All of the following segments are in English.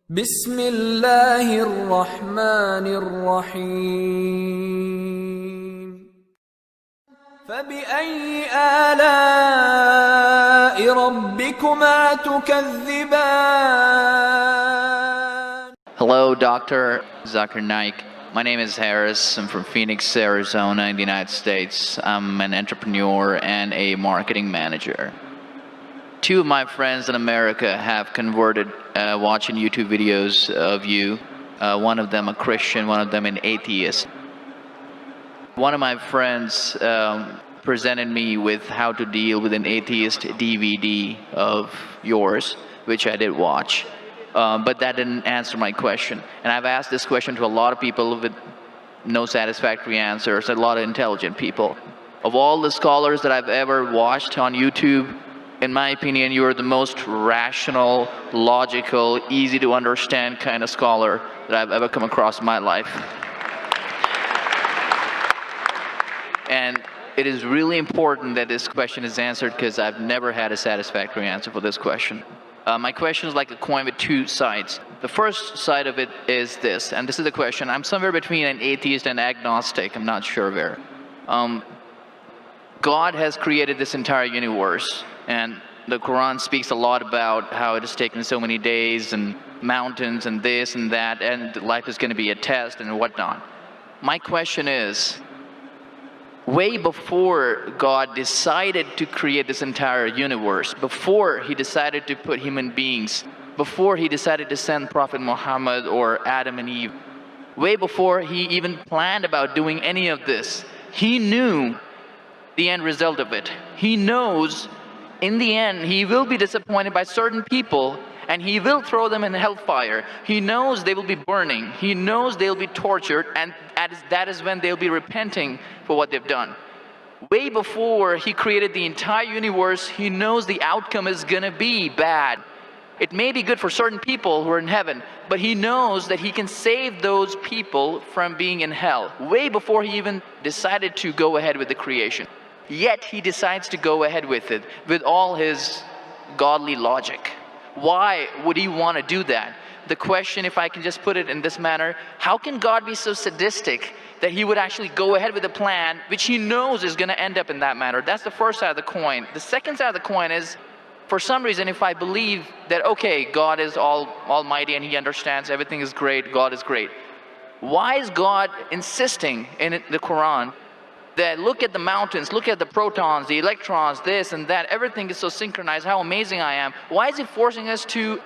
بسم الله الرحمن الرحيم فبأي آلاء ربكما تكذبان. Hello, Dr. Zakir Naik. My name is Harris. I'm from Phoenix, Arizona in the United States. I'm an entrepreneur and a marketing manager. Two of my friends in America have converted watching YouTube videos of you. One of them a Christian, one of them an atheist. One of my friends presented me with how to deal with an atheist DVD of yours, which I did watch. But that didn't answer my question. And I've asked this question to a lot of people with no satisfactory answers, a lot of intelligent people. Of all the scholars that I've ever watched on YouTube, in my opinion, you are the most rational, logical, easy to understand kind of scholar that I've ever come across in my life. And it is really important that this question is answered because I've never had a satisfactory answer for this question. My question is like a coin with two sides. The first side of it is this, and this is the question. I'm somewhere between an atheist and agnostic. I'm not sure where. God has created this entire universe, and the Quran speaks a lot about how it has taken so many days and mountains and this and that, and life is going to be a test and whatnot. My question is, way before God decided to create this entire universe, before he decided to put human beings, before he decided to send Prophet Muhammad or Adam and Eve, way before he even planned about doing any of this, he knew the end result of it. He knows in the end he will be disappointed by certain people and he will throw them in hellfire. He knows they will be burning. He knows they'll be tortured, and that is when they'll be repenting for what they've done. Way before he created the entire universe, he knows the outcome is gonna be bad. It may be good for certain people who are in heaven, but he knows that he can save those people from being in hell, way before he even decided to go ahead with the creation. Yet he decides to go ahead with it, with all his godly logic. Why would he want to do that? The question, if I can just put it in this manner, how can God be so sadistic that he would actually go ahead with a plan which he knows is going to end up in that manner? That's the first side of the coin. The second side of the coin is, for some reason, if I believe that, okay, God is almighty and he understands everything is great, God is great, why is God insisting in the Quran that look at the mountains, look at the protons, the electrons, this and that, everything is so synchronized, how amazing I am? Why is he forcing us to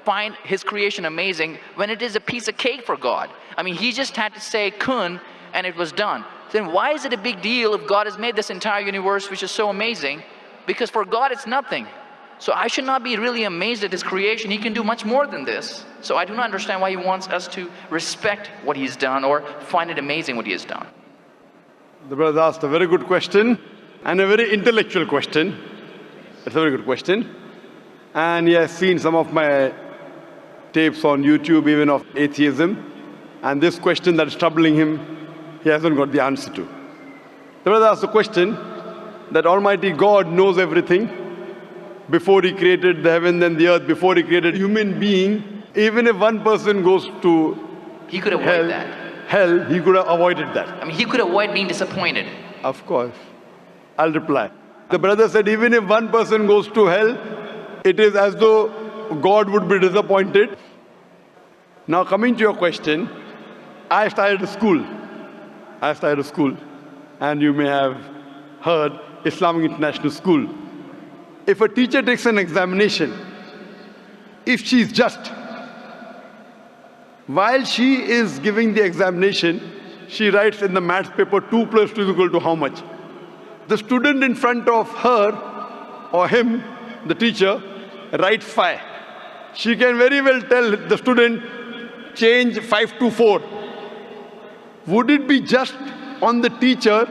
find his creation amazing when it is a piece of cake for God? I mean, he just had to say kun and it was done. Then why is it a big deal if God has made this entire universe which is so amazing? Because for God it's nothing. So I should not be really amazed at his creation. He can do much more than this. So I do not understand why he wants us to respect what he's done or find it amazing what he has done. The brother asked a very good question and a very intellectual question. It's a very good question. And he has seen some of my tapes on YouTube, even of atheism. And this question that is troubling him, he hasn't got the answer to. The brother asked a question that Almighty God knows everything before he created the heaven and the earth, before he created human being. Even if one person goes to he could avoid that. Hell, he could have avoided that. I mean, he could avoid being disappointed. Of course. I'll reply. The brother said, even if one person goes to hell, it is as though God would be disappointed. Now coming to your question, I started a school. And you may have heard Islamic International School. If a teacher takes an examination, if she is just, while she is giving the examination, she writes in the maths paper 2 plus 2 is equal to how much? The student in front of her or him, the teacher, writes 5. She can very well tell the student, change 5 to 4. Would it be just on the teacher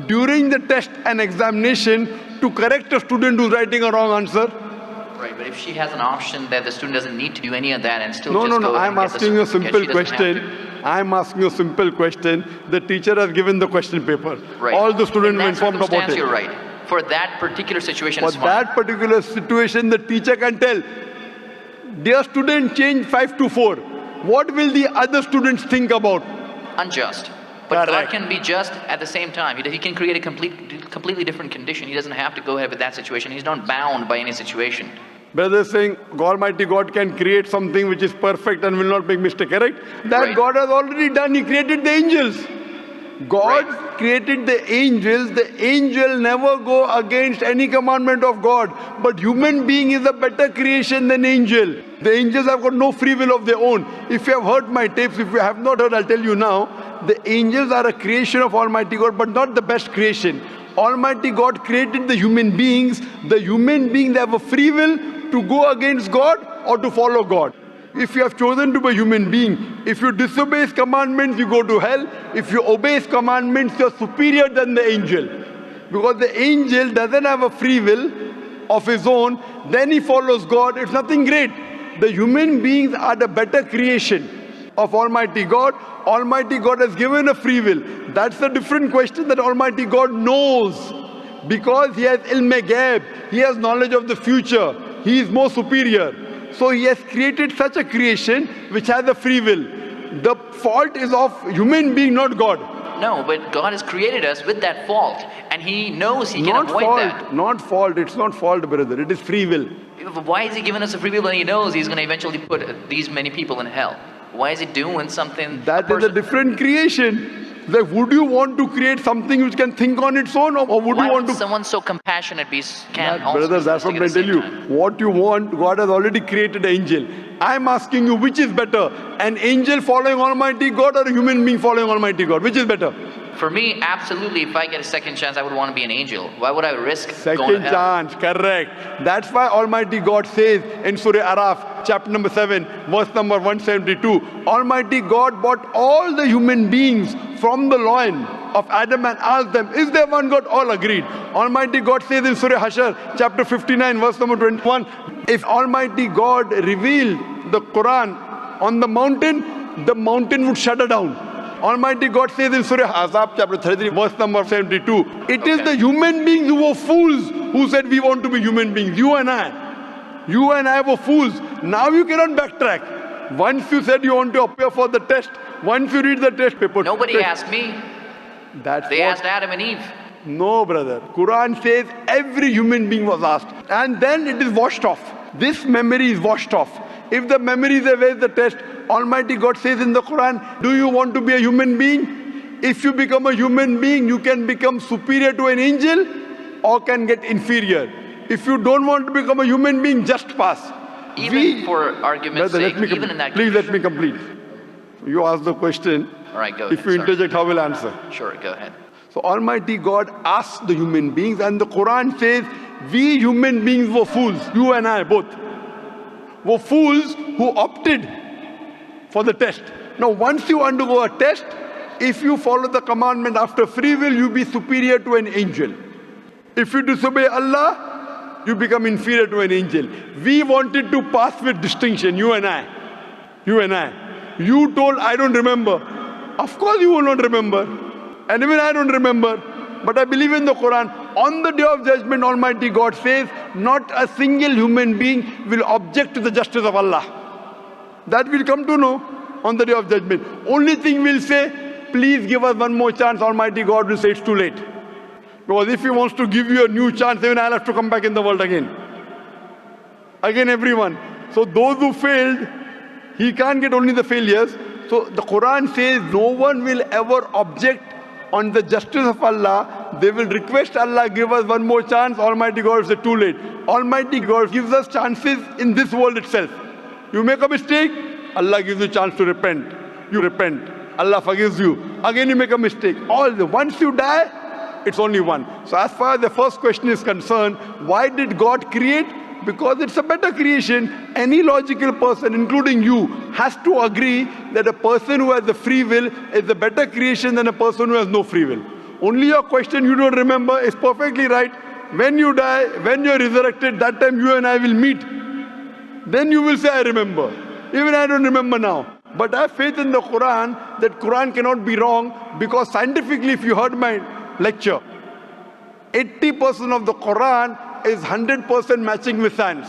during the test and examination to correct a student who's writing a wrong answer? Right, but if she has an option that the student doesn't need to do any of that and still No, I'm asking a simple question. I'm asking a simple question. The teacher has given the question paper. Right. All the students were informed about it. You're right. For that particular situation, For that particular situation, the teacher can tell, dear student, change 5 to 4. What will the other students think about? Unjust. But Correct. God can be just at the same time. He can create a completely different condition. He doesn't have to go ahead with that situation. He's not bound by any situation. Brother is saying Almighty God can create something which is perfect and will not make mistake, correct? That Right. God has already done. He created the angels. God Right. created the angels. The angel never go against any commandment of God. But human being is a better creation than angel. The angels have got no free will of their own. If you have heard my tapes, if you have not heard, I'll tell you now. The angels are a creation of Almighty God, but not the best creation. Almighty God created the human beings. The human beings have a free will to go against God or to follow God. If you have chosen to be a human being, if you disobey His commandments, you go to hell. If you obey His commandments, you're superior than the angel. Because the angel doesn't have a free will of his own, then he follows God. It's nothing great. The human beings are the better creation of Almighty God. Almighty God has given a free will. That's a different question that Almighty God knows. Because He has ilm-e-ghaib, He has knowledge of the future. He is more superior. So He has created such a creation which has a free will. The fault is of human being, not God. No, but God has created us with that fault. And He knows He can Not avoid fault, that. not fault. It's not fault, brother. It is free will. Why is He giving us a free will when He knows He's going to eventually put these many people in hell? Why is He doing something? That is a different creation. Like, would you want to create something which can think on its own, or would Why you want would to? someone so compassionate can That, also brother, be that's what sadistic I at tell the you. same time? What you want, God has already created an angel. I'm asking you, which is better? An angel following Almighty God or a human being following Almighty God? Which is better? For me, absolutely, if I get a second chance, I would want to be an angel. Why would I risk going to Second hell? chance, correct. That's why Almighty God says in Surah Araf, chapter number 7, verse number 172, Almighty God brought all the human beings from the loin of Adam and asked them, is there one God? All agreed. Almighty God says in Surah Hashar, chapter 59, verse number 21, if Almighty God revealed the Quran on the mountain would shudder down. Almighty God says in Surah Azab, chapter 33, verse number 72, it is the human beings who were fools who said we want to be human beings. You and I were fools. Now you cannot backtrack. Once you said you want to appear for the test, once you read the test paper. Nobody asked me. That's They what, asked Adam and Eve. No, brother. Quran says every human being was asked. And then it is washed off. This memory is washed off. If the memory is away, the test, Almighty God says in the Quran, do you want to be a human being? If you become a human being, you can become superior to an angel or can get inferior. If you don't want to become a human being, just pass. Even for argument's Brother, sake, even in that please let condition. me complete. You ask the question. All right, go If ahead. you sorry. interject, how will I answer? Sure, go ahead. So Almighty God asks the human beings, and the Quran says, we human beings were fools, you and I both, were fools who opted for the test. Now once you undergo a test, if you follow the commandment after free will, you be superior to an angel. If you disobey Allah, you become inferior to an angel. We wanted to pass with distinction, you and I. You told, I don't remember. Of course you will not remember. And even I don't remember. But I believe in the Quran. On the day of judgment, Almighty God says, not a single human being will object to the justice of Allah. That we'll come to know on the day of judgment. Only thing we'll say, please give us one more chance. Almighty God will say it's too late. Because if He wants to give you a new chance, then I'll have to come back in the world again. Again, everyone. So those who failed, He can't get only the failures. So the Quran says no one will ever object on the justice of Allah. They will request Allah, give us one more chance. Almighty God will say too late. Almighty God gives us chances in this world itself. You make a mistake, Allah gives you a chance to repent. You repent. Allah forgives you. Again you make a mistake. Once you die, it's only one. So as far as the first question is concerned, why did God create? Because it's a better creation. Any logical person, including you, has to agree that a person who has the free will is a better creation than a person who has no free will. Only your question you don't remember is perfectly right. When you die, when you're resurrected, that time you and I will meet. Then you will say, I remember. Even I don't remember now. But I have faith in the Quran that Quran cannot be wrong, because scientifically, if you heard my lecture, 80% of the Quran is 100% matching with science.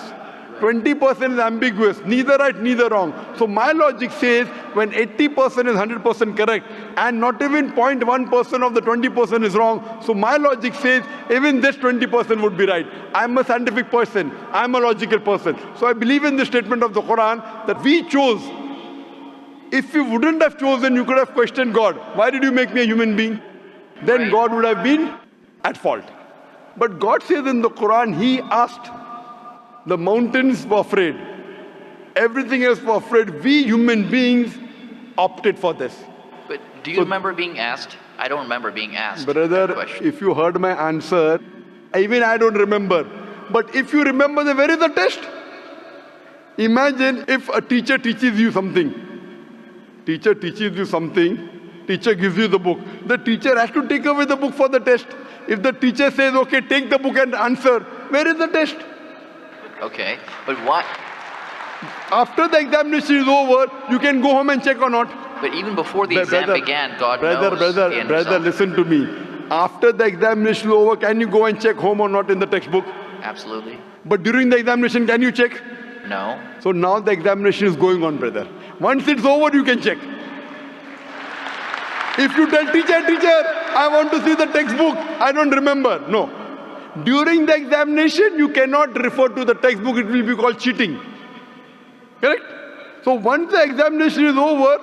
20% is ambiguous, neither right, neither wrong. So my logic says when 80% is 100% correct and not even 0.1% of the 20% is wrong, so my logic says even this 20% would be right. I'm a scientific person, I'm a logical person. So I believe in the statement of the Quran that we chose. If you wouldn't have chosen, you could have questioned God. Why did you make me a human being? Then God would have been at fault. But God says in the Quran, He asked. The mountains were afraid. Everything else was afraid. We human beings opted for this. But do you remember being asked? I don't remember being asked that Brother, question. if you heard my answer, even I don't remember. But if you remember, then where is the test? Imagine if a teacher teaches you something. Teacher teaches you something. Teacher gives you the book. The teacher has to take away the book for the test. If the teacher says, okay, take the book and answer, where is the test? Okay, but why? After the examination is over, you can go home and check or not. But even before the exam began, God knows the end Brother, result. listen to me. After the examination is over, can you go and check home or not in the textbook? Absolutely. But during the examination, can you check? No. So now the examination is going on, brother. Once it's over, you can check. If you tell teacher, I want to see the textbook, I don't remember. No. During the examination, you cannot refer to the textbook, it will be called cheating. Correct? So once the examination is over,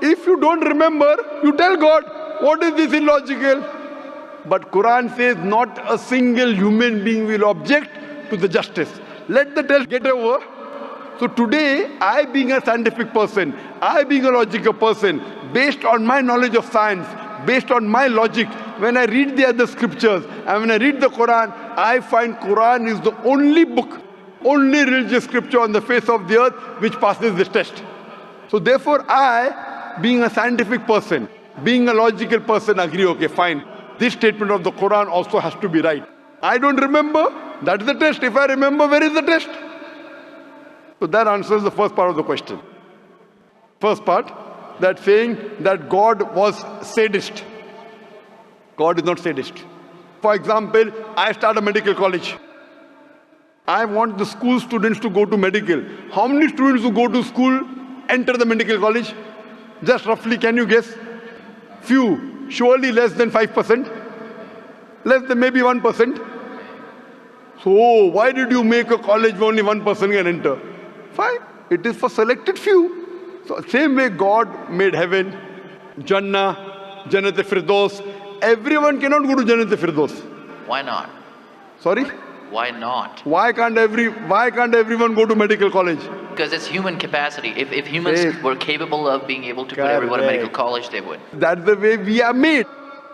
if you don't remember, you tell God, what is this illogical? But Quran says not a single human being will object to the justice. Let the test get over. So today, I being a scientific person, I being a logical person, based on my knowledge of science, based on my logic, when I read the other scriptures and when I read the Quran, I find Quran is the only book, only religious scripture on the face of the earth which passes this test. So therefore I, being a scientific person, being a logical person, agree, okay, fine. This statement of the Quran also has to be right. I don't remember, that's the test. If I remember, where is the test? So that answers the first part of the question. First part, that saying that God was sadist. God is not sadist. For example, I start a medical college. I want the school students to go to medical. How many students who go to school enter the medical college? Just roughly, can you guess? Few. Surely less than 5%. Less than maybe 1%. So why did you make a college where only 1% can enter? Fine. It is for selected few. So same way God made heaven, Jannah, Jannat-e-Firdaus. Everyone cannot go to Jannat-e-Firdaus. Why not? Sorry? Why not? Why can't everyone go to medical college? Because it's human capacity. If humans were capable of being able to put everyone in medical college, they would. That's the way we are made.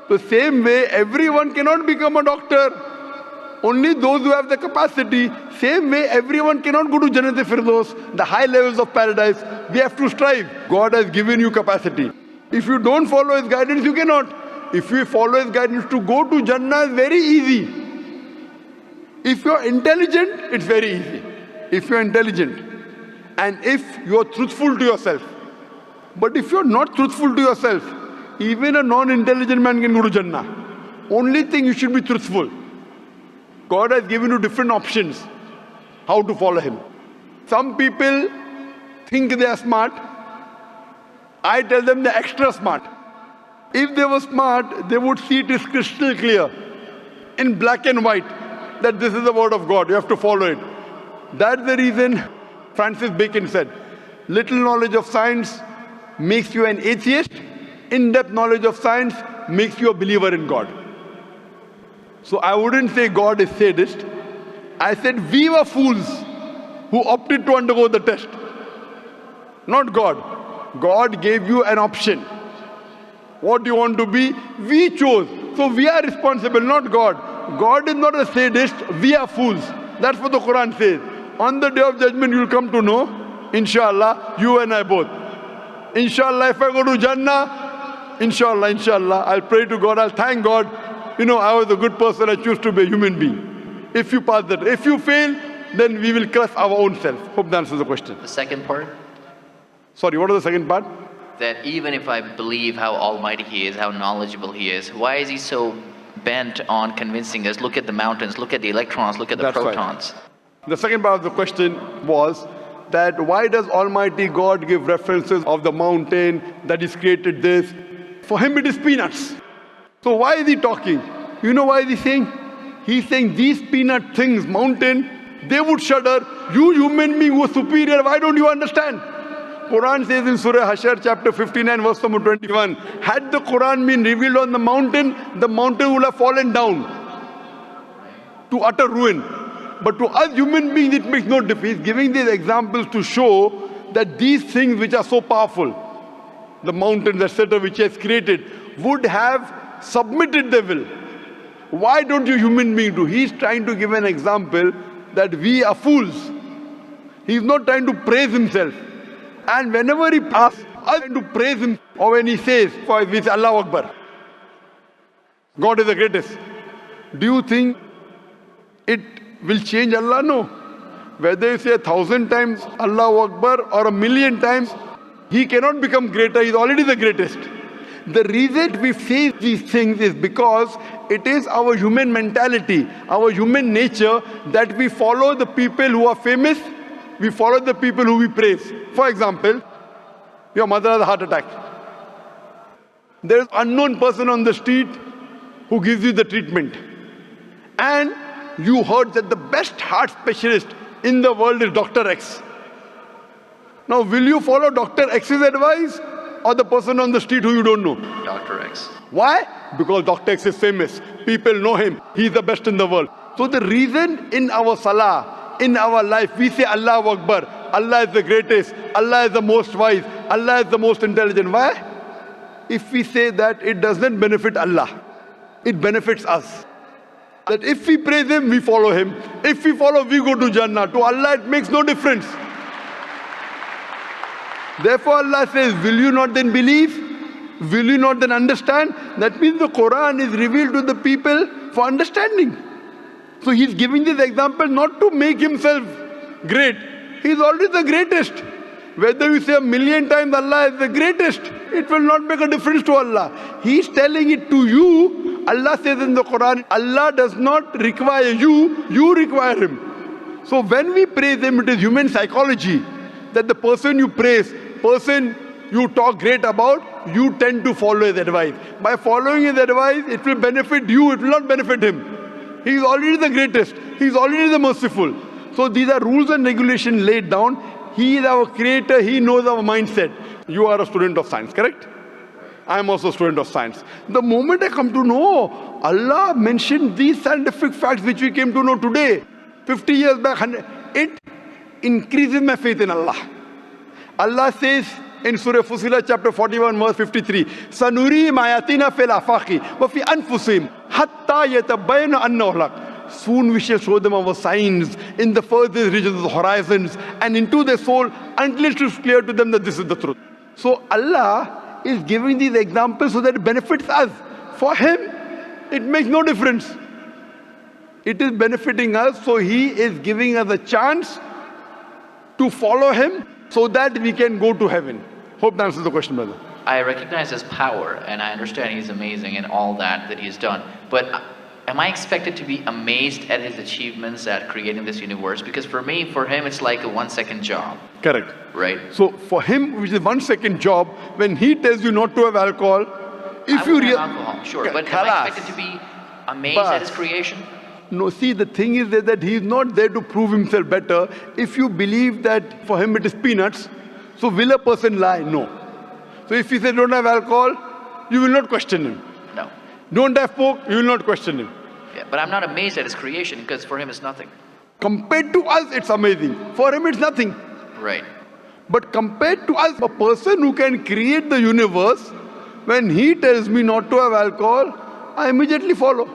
The same way everyone cannot become a doctor. Only those who have the capacity. Same way everyone cannot go to Jannat-e-Firdaus, the high levels of paradise. We have to strive. God has given you capacity. If you don't follow His guidance, you cannot. If you follow His guidance, to go to Jannah is very easy. If you're intelligent, it's very easy. If you're intelligent and if you're truthful to yourself. But if you're not truthful to yourself, even a non-intelligent man can go to Jannah. Only thing, you should be truthful. God has given you different options how to follow Him. Some people think they are smart. I tell them they're extra smart. If they were smart, they would see it is crystal clear, in black and white, that this is the word of God. You have to follow it. That's the reason Francis Bacon said, little knowledge of science makes you an atheist. In-depth knowledge of science makes you a believer in God. So I wouldn't say God is sadist. I said we were fools who opted to undergo the test. Not God. God gave you an option. What do you want to be? We chose. So we are responsible, not God. God is not a sadist. We are fools. That's what the Quran says. On the day of judgment, you will come to know, inshallah, you and I both. Inshallah, if I go to Jannah, inshallah, I'll pray to God, I'll thank God. You know, I was a good person, I choose to be a human being. If you pass that, if you fail, then we will curse our own self. Hope that answers the question. The second part? Sorry, what was the second part? That even if I believe how almighty He is, how knowledgeable He is, why is He so bent on convincing us, look at the mountains, look at the electrons, look at the protons? Right. The second part of the question was that why does Almighty God give references of the mountain that He's created this? For Him it is peanuts. So why is He talking? You know why is He saying? He's saying these peanut things, mountain, they would shudder. You human being who are superior, why don't you understand? Quran says in Surah Hashar chapter 59 verse number 21, had the Quran been revealed on the mountain would have fallen down to utter ruin. But to us human beings it makes no difference. He's giving these examples to show that these things which are so powerful, the mountains etc. which He has created, would have submitted their will. Why don't you human beings do? He's trying to give an example that we are fools. He's not trying to praise Himself. And whenever He asks us to praise Him, or when He says, for we say Allahu Akbar, God is the greatest. Do you think it will change Allah? No. Whether you say 1,000 times Allahu Akbar or 1,000,000 times, He cannot become greater. He's already the greatest. The reason we say these things is because it is our human mentality, our human nature, that we follow the people who are famous, we follow the people who we praise. For example, your mother has a heart attack. There is an unknown person on the street who gives you the treatment. And you heard that the best heart specialist in the world is Dr. X. Now, will you follow Dr. X's advice or the person on the street who you don't know? Dr. X. Why? Because Dr. X is famous. People know him. He's the best in the world. So the reason in our salah, in our life, we say Allahu Akbar, Allah is the greatest, Allah is the most wise, Allah is the most intelligent. Why? If we say that, it doesn't benefit Allah. It benefits us. That if we praise Him, we follow Him. If we follow, we go to Jannah. To Allah, it makes no difference. Therefore, Allah says, will you not then believe? Will you not then understand? That means the Quran is revealed to the people for understanding. So He's giving this example not to make Himself great. He's already the greatest. Whether you say 1,000,000 times Allah is the greatest, it will not make a difference to Allah. He's telling it to you. Allah says in the Quran, Allah does not require you, you require Him. So when we praise Him, it is human psychology that the person you praise, person you talk great about, you tend to follow His advice. By following His advice, it will benefit you, it will not benefit Him. He is already the greatest. He is already the merciful. So these are rules and regulations laid down. He is our creator. He knows our mindset. You are a student of science, correct? I am also a student of science. The moment I come to know, Allah mentioned these scientific facts which we came to know today, 50 years back, it increases my faith in Allah. Allah says in Surah Fussilat chapter 41 verse 53, Sanurihim ayatina fil afaqi wa fi anfusihim hatta yatabayyana annahu al-haq. Soon we shall show them our signs in the furthest regions of the horizons and into their soul until it is clear to them that this is the truth. So Allah is giving these examples so that it benefits us. For Him, it makes no difference. It is benefiting us, so He is giving us a chance to follow Him so that we can go to heaven. Hope that answers the question, brother. I recognize His power, and I understand He's amazing in all that He's done. But am I expected to be amazed at His achievements at creating this universe? Because for Him, it's like a 1-second job. Correct. Right? So for Him, which is 1-second job, when He tells you not to have alcohol, if I you have alcohol, sure. But am I expected to be amazed at His creation? No, see, the thing is that He is not there to prove Himself better. If you believe that for Him it is peanuts, so will a person lie? No. So if He says don't have alcohol, you will not question Him. No. Don't have pork, you will not question Him. Yeah, but I'm not amazed at His creation because for Him it's nothing. Compared to us, it's amazing. For Him, it's nothing. Right. But compared to us, a person who can create the universe, when He tells me not to have alcohol, I immediately follow.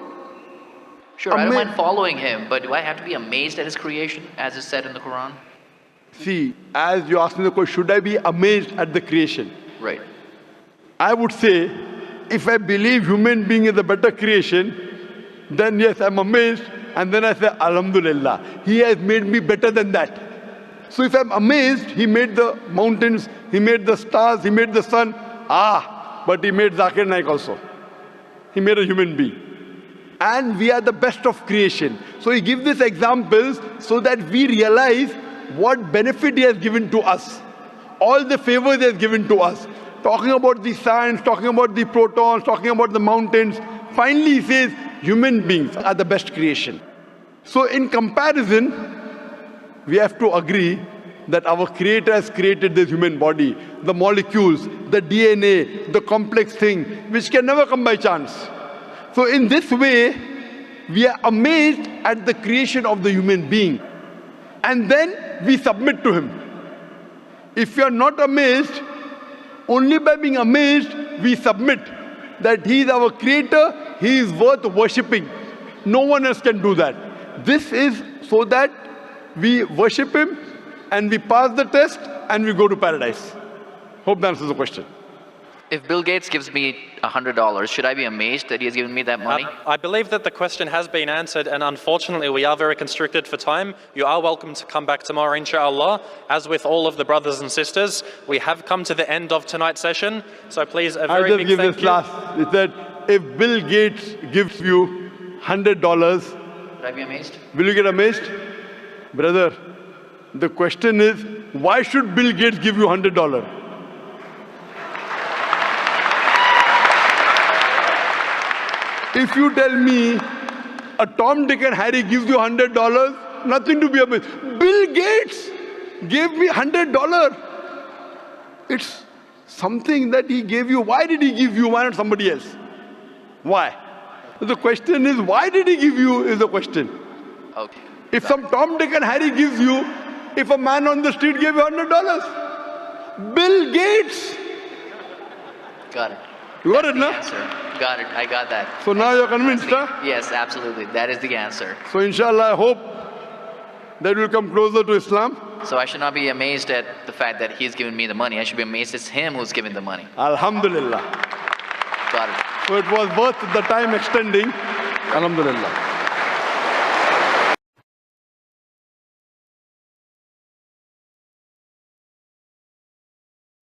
Sure, I don't mind following Him, but do I have to be amazed at His creation, as is said in the Quran? See, as you asked me the question, should I be amazed at the creation? Right. I would say, if I believe human being is a better creation, then yes, I'm amazed, and then I say, Alhamdulillah, He has made me better than that. So if I'm amazed, He made the mountains, He made the stars, He made the sun, but He made Zakir Naik also. He made a human being. and we are the best of creation. So he gives these examples so that we realize what benefit he has given to us, all the favors he has given to us. Talking about the science, talking about the protons, talking about the mountains. Finally he says human beings are the best creation. So in comparison, we have to agree that our Creator has created this human body, the molecules, the DNA, the complex thing, which can never come by chance. So in this way, we are amazed at the creation of the human being. And then we submit to him. If you are not amazed, only by being amazed, we submit that he is our Creator, he is worth worshipping. No one else can do that. This is so that we worship him and we pass the test and we go to paradise. Hope that answers the question. If Bill Gates gives me $100, should I be amazed that he has given me that money? I believe that the question has been answered, and unfortunately we are very constricted for time. You are welcome to come back tomorrow, inshallah. As with all of the brothers and sisters, we have come to the end of tonight's session. So please, a very big thank you. I'll just give this last. It said, if Bill Gates gives you $100, Should I be amazed? will you get amazed? Brother, the question is, why should Bill Gates give you $100? If you tell me a Tom, Dick and Harry gives you $100, nothing to be amazed. Bill Gates gave me $100. It's something that he gave you. Why did he give you? Why not somebody else? Why? The question is, why did he give you is the question. Okay. If some Tom, Dick and Harry gives you, if a man on the street gave you $100, Bill Gates. Got it. You got it, no? Answer. Got it. I got that. So now you're convinced, huh? Yes, absolutely. That is the answer. So inshallah, I hope that we'll come closer to Islam. So I should not be amazed at the fact that he's given me the money. I should be amazed it's him who's giving the money. Alhamdulillah. Got it. So it was worth the time extending. Alhamdulillah.